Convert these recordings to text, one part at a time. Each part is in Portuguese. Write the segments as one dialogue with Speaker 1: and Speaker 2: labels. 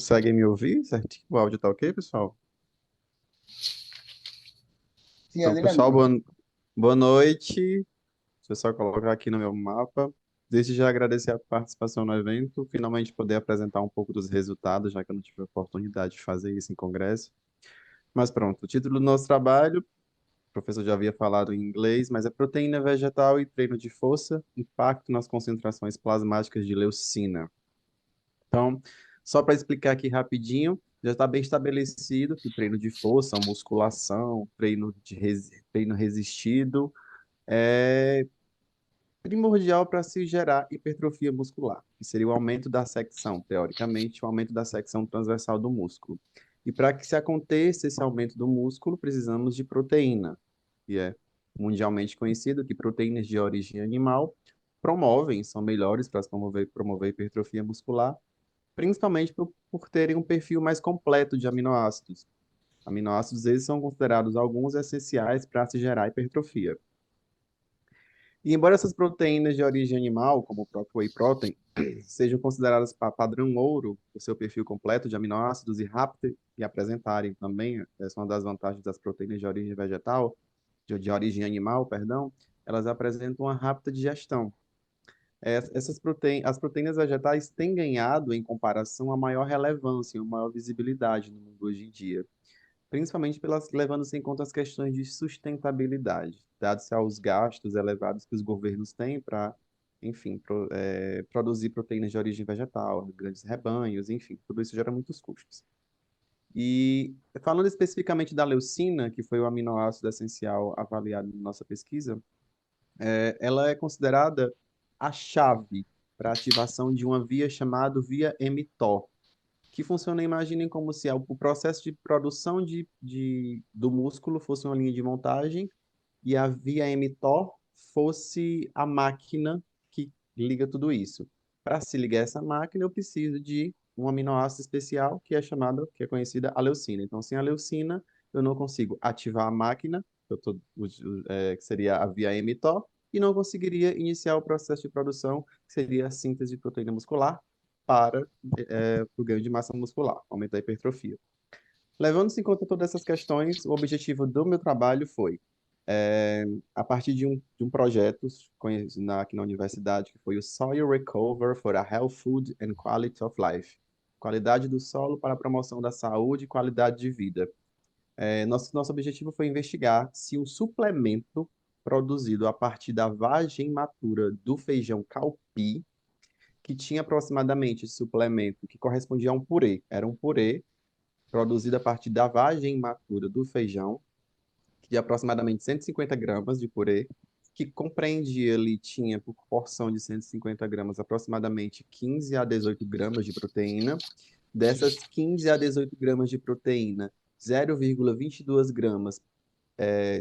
Speaker 1: Conseguem me ouvir certinho? O áudio tá ok, pessoal?
Speaker 2: Sim,
Speaker 1: Então,
Speaker 2: ali
Speaker 1: pessoal,
Speaker 2: melhor.
Speaker 1: boa noite. Deixa eu só colocar aqui no meu mapa. Desde já agradecer a participação no evento, finalmente poder apresentar um pouco dos resultados, já que eu não tive a oportunidade de fazer isso em congresso. Mas pronto, o título do nosso trabalho, o professor já havia falado em inglês, mas é Proteína Vegetal e Treino de Força, Impacto nas Concentrações Plasmáticas de Leucina. Então, só para explicar aqui rapidinho, já está bem estabelecido que o treino de força, musculação, treino resistido é primordial para se gerar hipertrofia muscular, que seria o aumento da secção, teoricamente, o aumento da secção transversal do músculo. E para que se aconteça esse aumento do músculo, precisamos de proteína, que é mundialmente conhecido que proteínas de origem animal são melhores para promover hipertrofia muscular, principalmente por terem um perfil mais completo de aminoácidos. Aminoácidos, eles são considerados alguns essenciais para se gerar hipertrofia. E embora essas proteínas de origem animal, como o próprio whey protein, sejam consideradas padrão ouro, o seu perfil completo de aminoácidos e rápido e apresentarem também, essa é uma das vantagens das proteínas de origem vegetal, de origem animal, perdão, elas apresentam uma rápida digestão. As proteínas vegetais têm ganhado, em comparação, a maior relevância, a maior visibilidade no mundo hoje em dia, principalmente levando-se em conta as questões de sustentabilidade, dados aos gastos elevados que os governos têm para, enfim, produzir proteínas de origem vegetal, grandes rebanhos, enfim, tudo isso gera muitos custos. E falando especificamente da leucina, que foi o aminoácido essencial avaliado na nossa pesquisa, ela é considerada a chave para a ativação de uma via chamada via mTOR, que funciona, imaginem como se o processo de produção do músculo fosse uma linha de montagem e a via mTOR fosse a máquina que liga tudo isso. Para se ligar essa máquina, eu preciso de um aminoácido especial que é conhecida a leucina. Então, sem a leucina, eu não consigo ativar a máquina, que seria a via mTOR, e não conseguiria iniciar o processo de produção, que seria a síntese de proteína muscular para o ganho de massa muscular, aumento da hipertrofia. Levando-se em conta todas essas questões, o objetivo do meu trabalho foi, é, a partir de um projeto aqui na universidade, que foi o Soil Recover for a Health Food and Quality of Life, qualidade do solo para a promoção da saúde e qualidade de vida. Nosso objetivo foi investigar se um suplemento produzido a partir da vagem matura do feijão calpi, que tinha aproximadamente esse suplemento que correspondia a um purê. Era um purê produzido a partir da vagem matura do feijão, de aproximadamente 150 gramas de purê, que compreendia ali, tinha por porção de 150 gramas, aproximadamente 15 a 18 gramas de proteína. Dessas 15 a 18 gramas de proteína, 0,22 gramas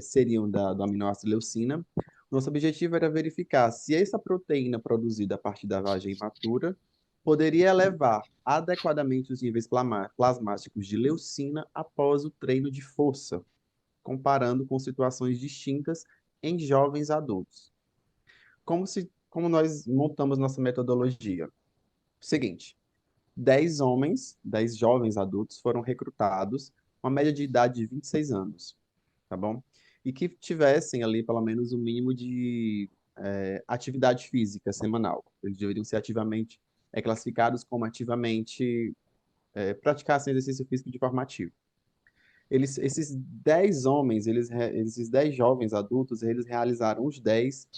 Speaker 1: seriam do aminoácido leucina. Nosso objetivo era verificar se essa proteína produzida a partir da vagem matura poderia elevar adequadamente os níveis plasmáticos de leucina após o treino de força, comparando com situações distintas em jovens adultos. Como nós montamos nossa metodologia? Seguinte, 10 homens, 10 jovens adultos foram recrutados, uma média de idade de 26 anos, tá bom? E que tivessem ali pelo menos o mínimo de atividade física semanal. Eles deveriam ser classificados como ativamente praticassem exercício físico de forma ativa. Esses 10 homens, esses 10 jovens adultos, eles realizaram os 10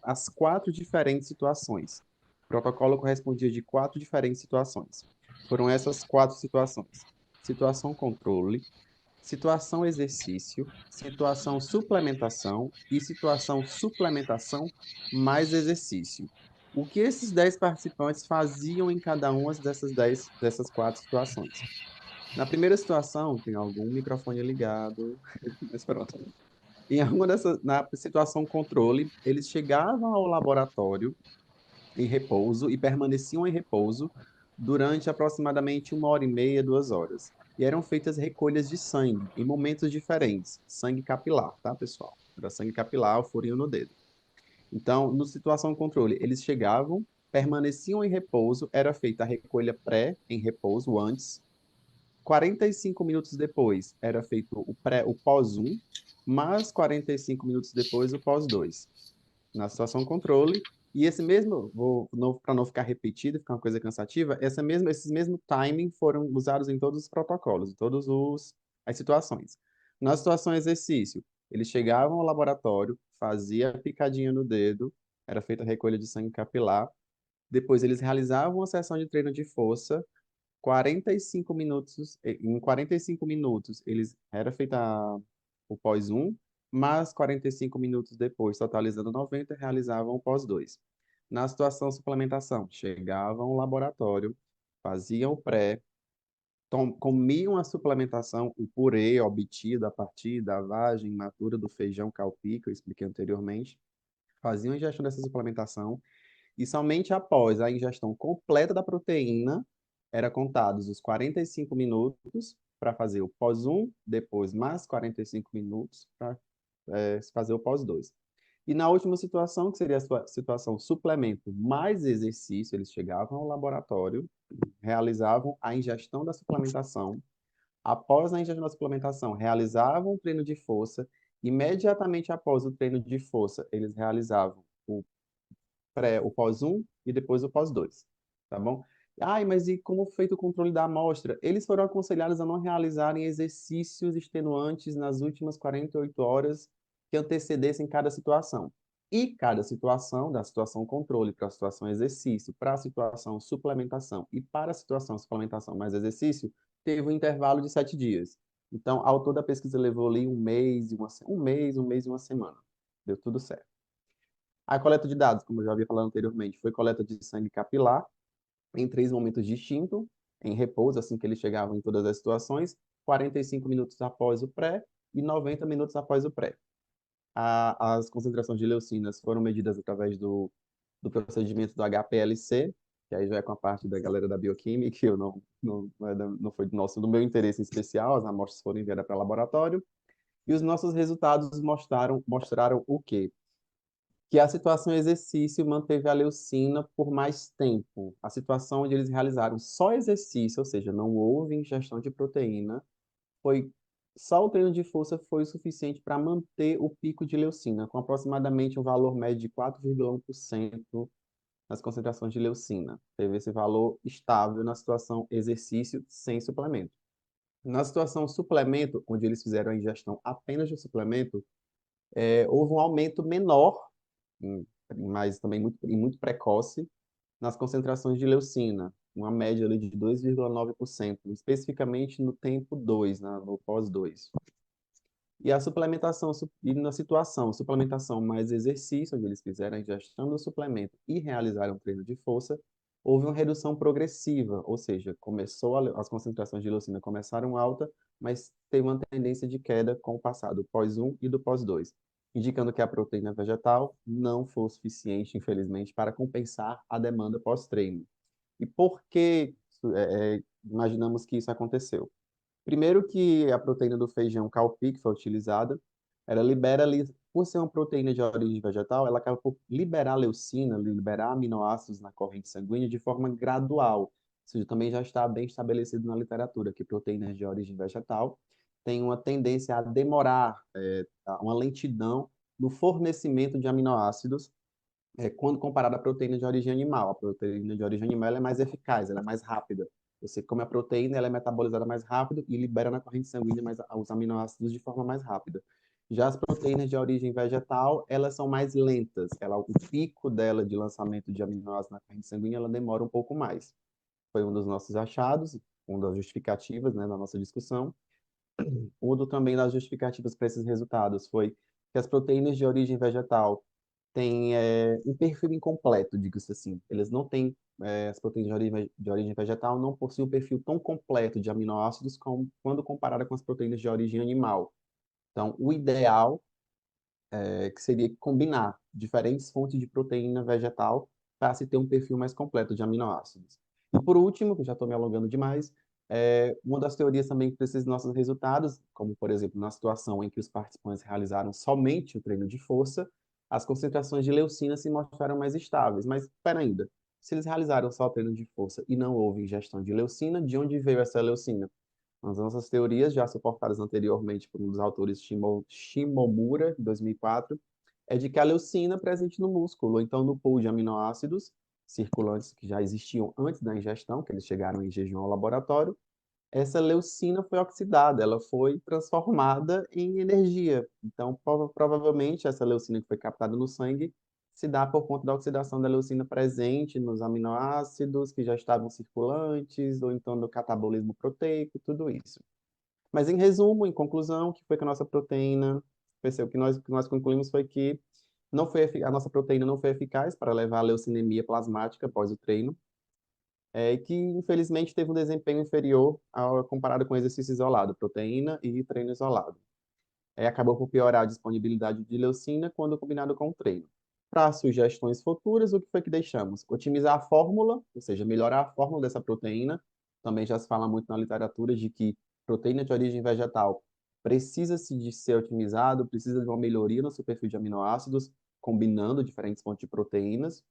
Speaker 1: as quatro diferentes situações. O protocolo correspondia de quatro diferentes situações. Foram essas quatro situações: situação controle, situação exercício, situação suplementação e situação suplementação mais exercício. O que esses 10 participantes faziam em cada uma dessas quatro situações? Na primeira situação, tem algum microfone ligado, mas pronto. Na situação controle, eles chegavam ao laboratório em repouso e permaneciam em repouso durante aproximadamente 1 hora e meia, 2 horas. E eram feitas recolhas de sangue em momentos diferentes. Sangue capilar, tá, pessoal? Era sangue capilar, o furinho no dedo. Então, no situação controle, eles chegavam, permaneciam em repouso, era feita a recolha pré em repouso antes, 45 minutos depois era feito o pós um, mais 45 minutos depois o pós 2 na situação controle. E esse mesmo, para não ficar repetido, ficar uma coisa cansativa, esses mesmos timing foram usados em todos os protocolos, em todas as situações. Na situação exercício, eles chegavam ao laboratório, fazia a picadinha no dedo, era feita a recolha de sangue capilar, depois eles realizavam a sessão de treino de força, 45 minutos, em 45 minutos eles era feita o pós um, mas 45 minutos depois, totalizando 90, realizavam o pós 2. Na situação suplementação, chegavam ao laboratório, faziam o pré, comiam a suplementação, o purê obtido a partir da vagem matura do feijão calpi, que eu expliquei anteriormente, faziam a ingestão dessa suplementação, e somente após a ingestão completa da proteína, era contados os 45 minutos para fazer o pós um, depois mais 45 minutos para fazer o pós 2. E na última situação, que seria a situação suplemento mais exercício, eles chegavam ao laboratório, realizavam a ingestão da suplementação. Após a ingestão da suplementação, realizavam o treino de força. Imediatamente após o treino de força, eles realizavam o pós um e depois o pós 2, tá bom? Ai, mas e como feito o controle da amostra? Eles foram aconselhados a não realizarem exercícios extenuantes nas últimas 48 horas que antecedessem cada situação. E cada situação, da situação controle para a situação exercício, para a situação suplementação e para a situação suplementação mais exercício, teve um intervalo de 7 dias. Então, ao todo a pesquisa levou ali um mês e uma semana. Deu tudo certo. A coleta de dados, como eu já havia falado anteriormente, foi coleta de sangue capilar em 3 momentos distintos, em repouso, assim que eles chegavam em todas as situações, 45 minutos após o pré e 90 minutos após o pré. As concentrações de leucinas foram medidas através do procedimento do HPLC, que aí já é com a parte da galera da bioquímica, que eu não foi do meu interesse em especial, as amostras foram enviadas para o laboratório, e os nossos resultados mostraram o quê? Que a situação exercício manteve a leucina por mais tempo. A situação onde eles realizaram só exercício, ou seja, não houve ingestão de proteína, foi só o treino de força foi o suficiente para manter o pico de leucina, com aproximadamente um valor médio de 4,1% nas concentrações de leucina. Teve esse valor estável na situação exercício sem suplemento. Na situação suplemento, onde eles fizeram a ingestão apenas de suplemento, houve um aumento menor mas também muito precoce, nas concentrações de leucina, uma média ali de 2,9%, especificamente no tempo 2, no pós 2. E a suplementação, e na situação, suplementação mais exercício, onde eles fizeram a ingestão do suplemento e realizaram um treino de força, houve uma redução progressiva, ou seja, as concentrações de leucina começaram alta, mas teve uma tendência de queda com o passar do pós 1 e do pós 2, indicando que a proteína vegetal não foi suficiente, infelizmente, para compensar a demanda pós-treino. E por que imaginamos que isso aconteceu? Primeiro que a proteína do feijão cowpea, que foi utilizada, ela libera, por ser uma proteína de origem vegetal, ela acaba por liberar leucina, liberar aminoácidos na corrente sanguínea de forma gradual. Ou seja, também já está bem estabelecido na literatura que proteínas de origem vegetal têm uma tendência a demorar, uma lentidão no fornecimento de aminoácidos quando comparado à proteína de origem animal. A proteína de origem animal ela é mais eficaz, ela é mais rápida. Você come a proteína, ela é metabolizada mais rápido e libera na corrente sanguínea os aminoácidos de forma mais rápida. Já as proteínas de origem vegetal, elas são mais lentas. O pico dela de lançamento de aminoácidos na corrente sanguínea, ela demora um pouco mais. Foi um dos nossos achados, uma das justificativas, né, na nossa discussão. Também das justificativas para esses resultados foi que as proteínas de origem vegetal têm um perfil incompleto, diga-se assim. Eles não têm, as proteínas de origem vegetal não possuem um perfil tão completo de aminoácidos como quando comparada com as proteínas de origem animal. Então, o ideal que seria combinar diferentes fontes de proteína vegetal para se ter um perfil mais completo de aminoácidos. E por último, que eu já estou me alongando demais, uma das teorias também para esses nossos resultados, como por exemplo na situação em que os participantes realizaram somente o treino de força, as concentrações de leucina se mostraram mais estáveis. Mas espera ainda, Se eles realizaram só treino de força e não houve ingestão de leucina, de onde veio essa leucina? As nossas teorias, já suportadas anteriormente por um dos autores, Shimomura, em 2004, é de que a leucina é presente no músculo, ou então no pool de aminoácidos circulantes que já existiam antes da ingestão, que eles chegaram em jejum ao laboratório, essa leucina foi oxidada, ela foi transformada em energia. Então, provavelmente, essa leucina que foi captada no sangue se dá por conta da oxidação da leucina presente nos aminoácidos que já estavam circulantes, ou então do catabolismo proteico, tudo isso. Mas, em resumo, em conclusão, o que foi que a nossa proteína, o que nós concluímos foi que a nossa proteína não foi eficaz para levar a leucinemia plasmática após o treino, e que infelizmente teve um desempenho inferior comparado com exercício isolado, proteína e treino isolado. Acabou por piorar a disponibilidade de leucina quando combinado com o treino. Para sugestões futuras, o que foi que deixamos? Otimizar a fórmula, ou seja, melhorar a fórmula dessa proteína. Também já se fala muito na literatura de que proteína de origem vegetal precisa-se de ser otimizado, precisa de uma melhoria no seu perfil de aminoácidos, combinando diferentes fontes de proteínas.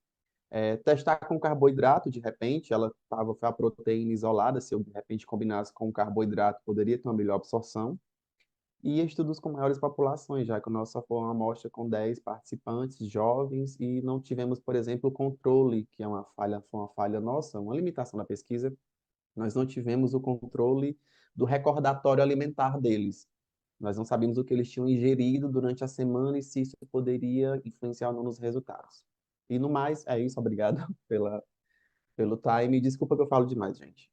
Speaker 1: Testar com carboidrato, de repente, foi a proteína isolada, se eu de repente combinasse com carboidrato, poderia ter uma melhor absorção. E estudos com maiores populações, já que a nossa foi uma amostra com 10 participantes jovens e não tivemos, por exemplo, o controle, que foi uma falha nossa, uma limitação da pesquisa. Nós não tivemos o controle do recordatório alimentar deles. Nós não sabíamos o que eles tinham ingerido durante a semana e se isso poderia influenciar ou não nos resultados. E no mais, é isso. Obrigado pelo time. Desculpa que eu falo demais, gente.